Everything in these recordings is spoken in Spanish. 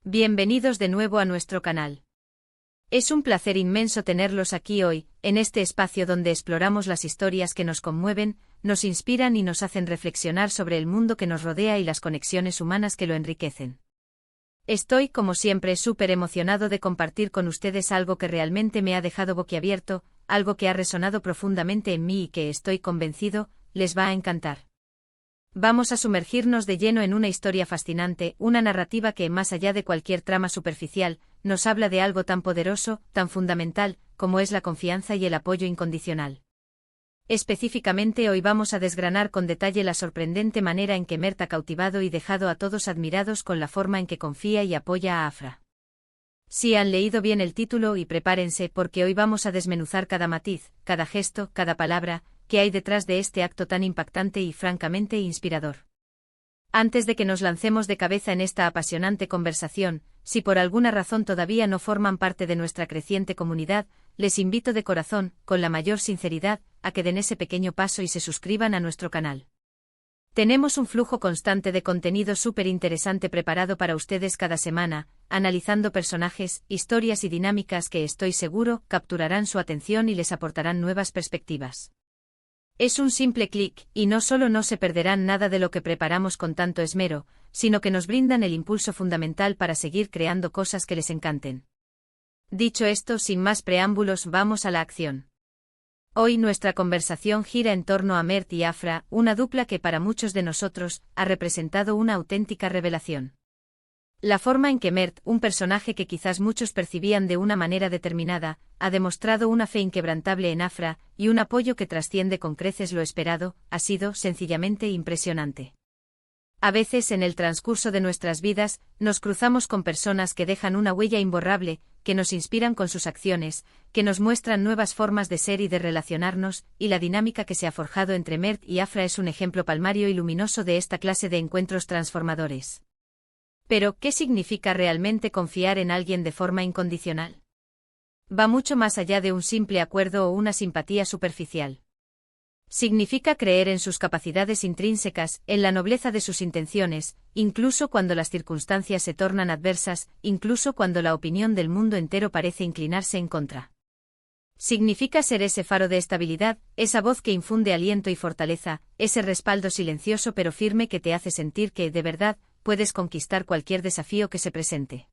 Bienvenidos de nuevo a nuestro canal. Es un placer inmenso tenerlos aquí hoy, en este espacio donde exploramos las historias que nos conmueven, nos inspiran y nos hacen reflexionar sobre el mundo que nos rodea y las conexiones humanas que lo enriquecen. Estoy, como siempre, súper emocionado de compartir con ustedes algo que realmente me ha dejado boquiabierto, algo que ha resonado profundamente en mí y que estoy convencido, les va a encantar. Vamos a sumergirnos de lleno en una historia fascinante, una narrativa que, más allá de cualquier trama superficial, nos habla de algo tan poderoso, tan fundamental, como es la confianza y el apoyo incondicional. Específicamente hoy vamos a desgranar con detalle la sorprendente manera en que Mert ha cautivado y dejado a todos admirados con la forma en que confía y apoya a Afra. Si han leído bien el título y prepárense porque hoy vamos a desmenuzar cada matiz, cada gesto, cada palabra, que hay detrás de este acto tan impactante y francamente inspirador. Antes de que nos lancemos de cabeza en esta apasionante conversación, si por alguna razón todavía no forman parte de nuestra creciente comunidad, les invito de corazón, con la mayor sinceridad, a que den ese pequeño paso y se suscriban a nuestro canal. Tenemos un flujo constante de contenido súper interesante preparado para ustedes cada semana, analizando personajes, historias y dinámicas que estoy seguro capturarán su atención y les aportarán nuevas perspectivas. Es un simple clic, y no solo no se perderán nada de lo que preparamos con tanto esmero, sino que nos brindan el impulso fundamental para seguir creando cosas que les encanten. Dicho esto, sin más preámbulos, vamos a la acción. Hoy nuestra conversación gira en torno a Mert y Afra, una dupla que para muchos de nosotros ha representado una auténtica revelación. La forma en que Mert, un personaje que quizás muchos percibían de una manera determinada, ha demostrado una fe inquebrantable en Afra, y un apoyo que trasciende con creces lo esperado, ha sido sencillamente impresionante. A veces en el transcurso de nuestras vidas, nos cruzamos con personas que dejan una huella imborrable, que nos inspiran con sus acciones, que nos muestran nuevas formas de ser y de relacionarnos, y la dinámica que se ha forjado entre Mert y Afra es un ejemplo palmario y luminoso de esta clase de encuentros transformadores. Pero, ¿qué significa realmente confiar en alguien de forma incondicional? Va mucho más allá de un simple acuerdo o una simpatía superficial. Significa creer en sus capacidades intrínsecas, en la nobleza de sus intenciones, incluso cuando las circunstancias se tornan adversas, incluso cuando la opinión del mundo entero parece inclinarse en contra. Significa ser ese faro de estabilidad, esa voz que infunde aliento y fortaleza, ese respaldo silencioso pero firme que te hace sentir que, de verdad, puedes conquistar cualquier desafío que se presente.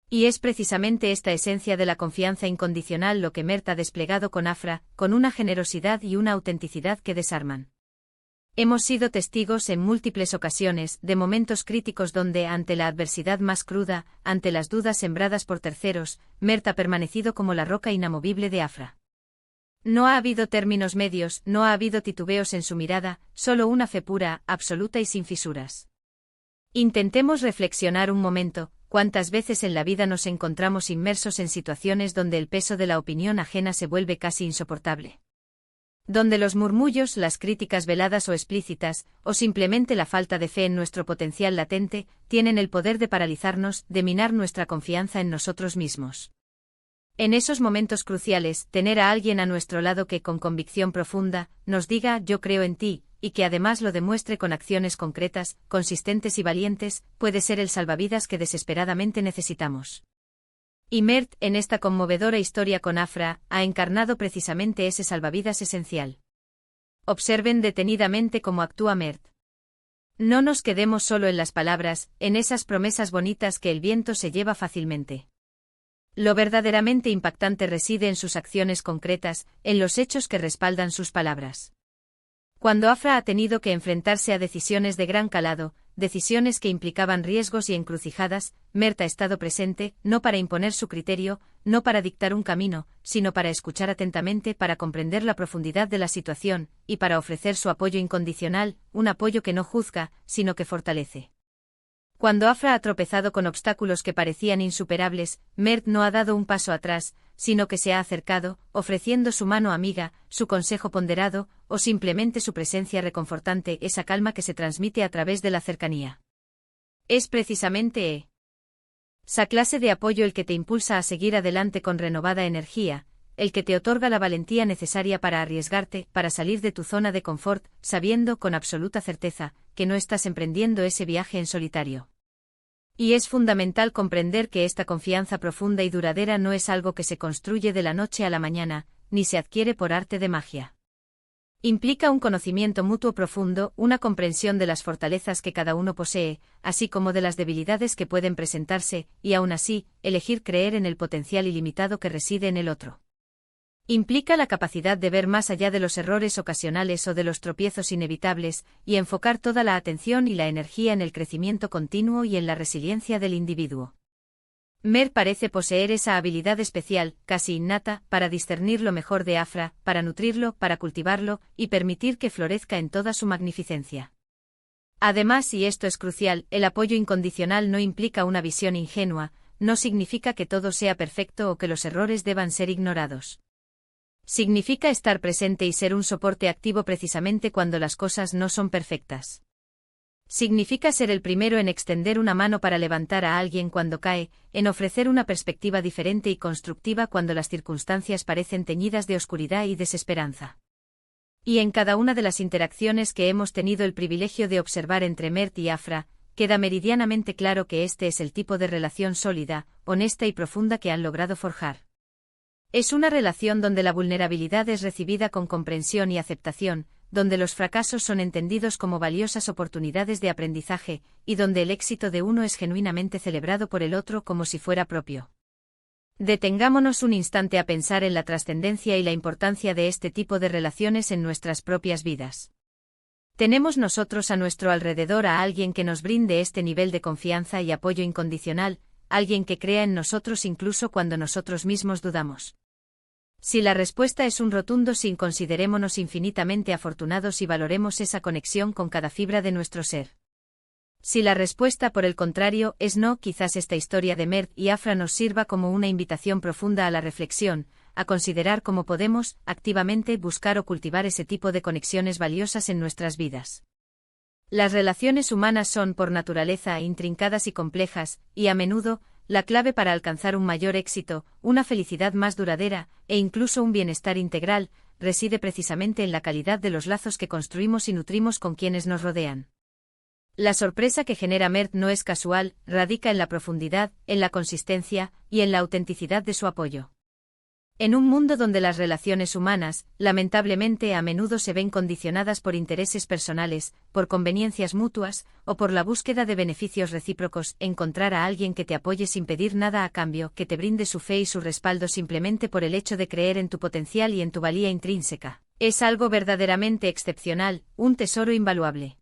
Y es precisamente esta esencia de la confianza incondicional lo que Mert ha desplegado con Afra, con una generosidad y una autenticidad que desarman. Hemos sido testigos en múltiples ocasiones de momentos críticos donde, ante la adversidad más cruda, ante las dudas sembradas por terceros, Mert ha permanecido como la roca inamovible de Afra. No ha habido términos medios, no ha habido titubeos en su mirada, solo una fe pura, absoluta y sin fisuras. Intentemos reflexionar un momento, ¿cuántas veces en la vida nos encontramos inmersos en situaciones donde el peso de la opinión ajena se vuelve casi insoportable? Donde los murmullos, las críticas veladas o explícitas, o simplemente la falta de fe en nuestro potencial latente, tienen el poder de paralizarnos, de minar nuestra confianza en nosotros mismos. En esos momentos cruciales, tener a alguien a nuestro lado que con convicción profunda, nos diga «yo creo en ti», y que además lo demuestre con acciones concretas, consistentes y valientes, puede ser el salvavidas que desesperadamente necesitamos. Y Mert, en esta conmovedora historia con Afra, ha encarnado precisamente ese salvavidas esencial. Observen detenidamente cómo actúa Mert. No nos quedemos solo en las palabras, en esas promesas bonitas que el viento se lleva fácilmente. Lo verdaderamente impactante reside en sus acciones concretas, en los hechos que respaldan sus palabras. Cuando Afra ha tenido que enfrentarse a decisiones de gran calado, decisiones que implicaban riesgos y encrucijadas, Mert ha estado presente, no para imponer su criterio, no para dictar un camino, sino para escuchar atentamente, para comprender la profundidad de la situación, y para ofrecer su apoyo incondicional, un apoyo que no juzga, sino que fortalece. Cuando Afra ha tropezado con obstáculos que parecían insuperables, Mert no ha dado un paso atrás, sino que se ha acercado, ofreciendo su mano amiga, su consejo ponderado, o simplemente su presencia reconfortante, esa calma que se transmite a través de la cercanía. Es precisamente esa clase de apoyo el que te impulsa a seguir adelante con renovada energía, el que te otorga la valentía necesaria para arriesgarte, para salir de tu zona de confort, sabiendo con absoluta certeza que no estás emprendiendo ese viaje en solitario. Y es fundamental comprender que esta confianza profunda y duradera no es algo que se construye de la noche a la mañana, ni se adquiere por arte de magia. Implica un conocimiento mutuo profundo, una comprensión de las fortalezas que cada uno posee, así como de las debilidades que pueden presentarse, y aún así, elegir creer en el potencial ilimitado que reside en el otro. Implica la capacidad de ver más allá de los errores ocasionales o de los tropiezos inevitables, y enfocar toda la atención y la energía en el crecimiento continuo y en la resiliencia del individuo. Mer parece poseer esa habilidad especial, casi innata, para discernir lo mejor de Afra, para nutrirlo, para cultivarlo, y permitir que florezca en toda su magnificencia. Además, y esto es crucial, el apoyo incondicional no implica una visión ingenua, no significa que todo sea perfecto o que los errores deban ser ignorados. Significa estar presente y ser un soporte activo precisamente cuando las cosas no son perfectas. Significa ser el primero en extender una mano para levantar a alguien cuando cae, en ofrecer una perspectiva diferente y constructiva cuando las circunstancias parecen teñidas de oscuridad y desesperanza. Y en cada una de las interacciones que hemos tenido el privilegio de observar entre Mert y Afra, queda meridianamente claro que este es el tipo de relación sólida, honesta y profunda que han logrado forjar. Es una relación donde la vulnerabilidad es recibida con comprensión y aceptación, donde los fracasos son entendidos como valiosas oportunidades de aprendizaje, y donde el éxito de uno es genuinamente celebrado por el otro como si fuera propio. Detengámonos un instante a pensar en la trascendencia y la importancia de este tipo de relaciones en nuestras propias vidas. ¿Tenemos nosotros a nuestro alrededor a alguien que nos brinde este nivel de confianza y apoyo incondicional, alguien que crea en nosotros incluso cuando nosotros mismos dudamos? Si la respuesta es un rotundo sí, considerémonos infinitamente afortunados y valoremos esa conexión con cada fibra de nuestro ser. Si la respuesta, por el contrario, es no, quizás esta historia de Mert y Afra nos sirva como una invitación profunda a la reflexión, a considerar cómo podemos, activamente, buscar o cultivar ese tipo de conexiones valiosas en nuestras vidas. Las relaciones humanas son, por naturaleza, intrincadas y complejas, y a menudo, la clave para alcanzar un mayor éxito, una felicidad más duradera, e incluso un bienestar integral, reside precisamente en la calidad de los lazos que construimos y nutrimos con quienes nos rodean. La sorpresa que genera Mert no es casual, radica en la profundidad, en la consistencia, y en la autenticidad de su apoyo. En un mundo donde las relaciones humanas, lamentablemente a menudo se ven condicionadas por intereses personales, por conveniencias mutuas, o por la búsqueda de beneficios recíprocos, encontrar a alguien que te apoye sin pedir nada a cambio, que te brinde su fe y su respaldo simplemente por el hecho de creer en tu potencial y en tu valía intrínseca, es algo verdaderamente excepcional, un tesoro invaluable.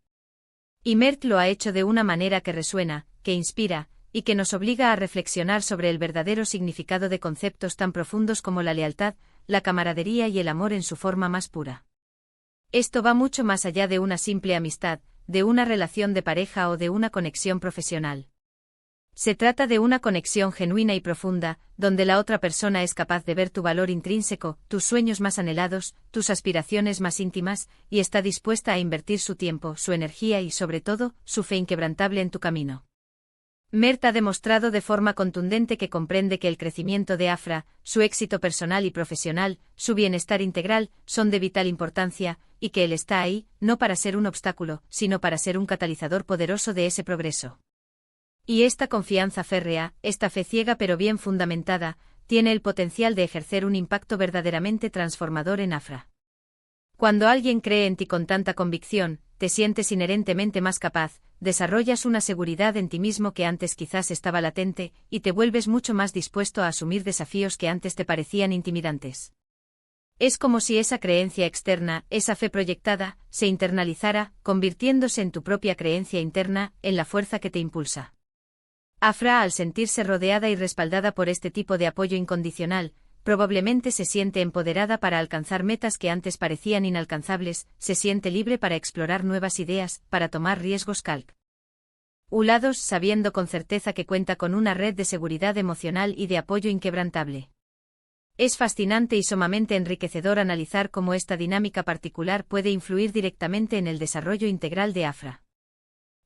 Y Mert lo ha hecho de una manera que resuena, que inspira, y que nos obliga a reflexionar sobre el verdadero significado de conceptos tan profundos como la lealtad, la camaradería y el amor en su forma más pura. Esto va mucho más allá de una simple amistad, de una relación de pareja o de una conexión profesional. Se trata de una conexión genuina y profunda, donde la otra persona es capaz de ver tu valor intrínseco, tus sueños más anhelados, tus aspiraciones más íntimas, y está dispuesta a invertir su tiempo, su energía y, sobre todo, su fe inquebrantable en tu camino. Mert ha demostrado de forma contundente que comprende que el crecimiento de Afra, su éxito personal y profesional, su bienestar integral, son de vital importancia, y que él está ahí, no para ser un obstáculo, sino para ser un catalizador poderoso de ese progreso. Y esta confianza férrea, esta fe ciega pero bien fundamentada, tiene el potencial de ejercer un impacto verdaderamente transformador en Afra. Cuando alguien cree en ti con tanta convicción, te sientes inherentemente más capaz, desarrollas una seguridad en ti mismo que antes quizás estaba latente, y te vuelves mucho más dispuesto a asumir desafíos que antes te parecían intimidantes. Es como si esa creencia externa, esa fe proyectada, se internalizara, convirtiéndose en tu propia creencia interna, en la fuerza que te impulsa. Afra, al sentirse rodeada y respaldada por este tipo de apoyo incondicional, probablemente se siente empoderada para alcanzar metas que antes parecían inalcanzables, se siente libre para explorar nuevas ideas, para tomar riesgos calculados, sabiendo con certeza que cuenta con una red de seguridad emocional y de apoyo inquebrantable. Es fascinante y sumamente enriquecedor analizar cómo esta dinámica particular puede influir directamente en el desarrollo integral de Afra.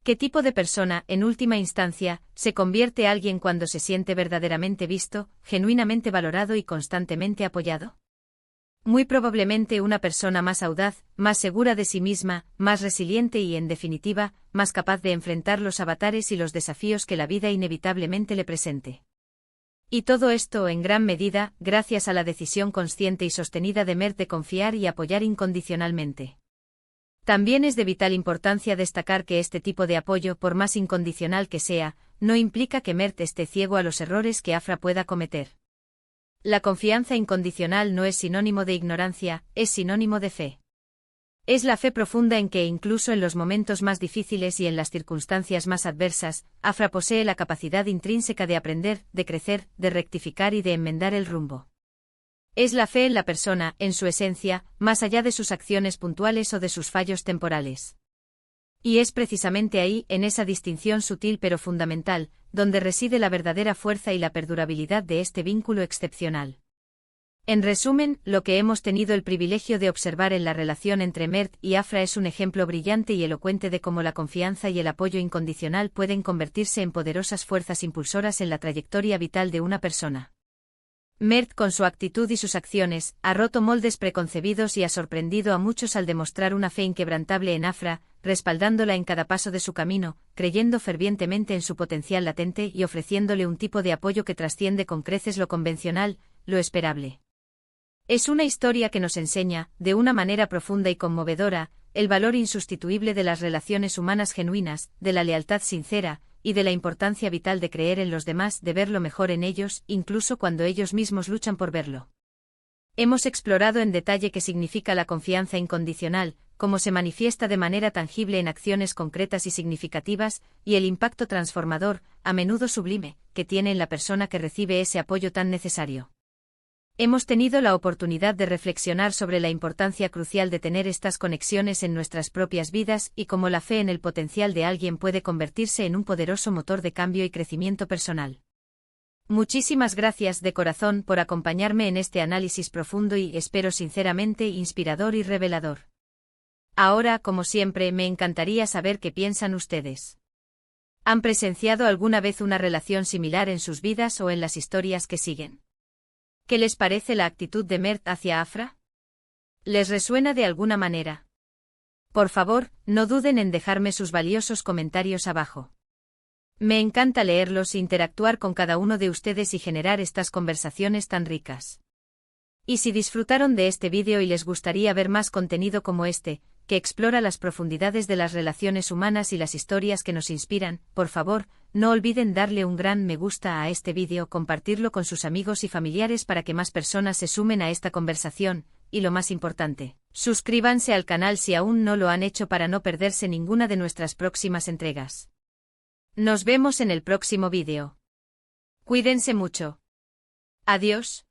¿Qué tipo de persona, en última instancia, se convierte alguien cuando se siente verdaderamente visto, genuinamente valorado y constantemente apoyado? Muy probablemente una persona más audaz, más segura de sí misma, más resiliente y, en definitiva, más capaz de enfrentar los avatares y los desafíos que la vida inevitablemente le presente. Y todo esto, en gran medida, gracias a la decisión consciente y sostenida de Mert de confiar y apoyar incondicionalmente. También es de vital importancia destacar que este tipo de apoyo, por más incondicional que sea, no implica que Mert esté ciego a los errores que Afra pueda cometer. La confianza incondicional no es sinónimo de ignorancia, es sinónimo de fe. Es la fe profunda en que, incluso en los momentos más difíciles y en las circunstancias más adversas, Afra posee la capacidad intrínseca de aprender, de crecer, de rectificar y de enmendar el rumbo. Es la fe en la persona, en su esencia, más allá de sus acciones puntuales o de sus fallos temporales. Y es precisamente ahí, en esa distinción sutil pero fundamental, donde reside la verdadera fuerza y la perdurabilidad de este vínculo excepcional. En resumen, lo que hemos tenido el privilegio de observar en la relación entre Mert y Afra es un ejemplo brillante y elocuente de cómo la confianza y el apoyo incondicional pueden convertirse en poderosas fuerzas impulsoras en la trayectoria vital de una persona. Mert, con su actitud y sus acciones, ha roto moldes preconcebidos y ha sorprendido a muchos al demostrar una fe inquebrantable en Afra, respaldándola en cada paso de su camino, creyendo fervientemente en su potencial latente y ofreciéndole un tipo de apoyo que trasciende con creces lo convencional, lo esperable. Es una historia que nos enseña, de una manera profunda y conmovedora, el valor insustituible de las relaciones humanas genuinas, de la lealtad sincera, y de la importancia vital de creer en los demás, de ver lo mejor en ellos, incluso cuando ellos mismos luchan por verlo. Hemos explorado en detalle qué significa la confianza incondicional, cómo se manifiesta de manera tangible en acciones concretas y significativas, y el impacto transformador, a menudo sublime, que tiene en la persona que recibe ese apoyo tan necesario. Hemos tenido la oportunidad de reflexionar sobre la importancia crucial de tener estas conexiones en nuestras propias vidas y cómo la fe en el potencial de alguien puede convertirse en un poderoso motor de cambio y crecimiento personal. Muchísimas gracias de corazón por acompañarme en este análisis profundo y, espero sinceramente, inspirador y revelador. Ahora, como siempre, me encantaría saber qué piensan ustedes. ¿Han presenciado alguna vez una relación similar en sus vidas o en las historias que siguen? ¿Qué les parece la actitud de Mert hacia Afra? ¿Les resuena de alguna manera? Por favor, no duden en dejarme sus valiosos comentarios abajo. Me encanta leerlos, interactuar con cada uno de ustedes y generar estas conversaciones tan ricas. Y si disfrutaron de este vídeo y les gustaría ver más contenido como este, que explora las profundidades de las relaciones humanas y las historias que nos inspiran, por favor, no olviden darle un gran me gusta a este vídeo, compartirlo con sus amigos y familiares para que más personas se sumen a esta conversación, y lo más importante, suscríbanse al canal si aún no lo han hecho para no perderse ninguna de nuestras próximas entregas. Nos vemos en el próximo vídeo. Cuídense mucho. Adiós.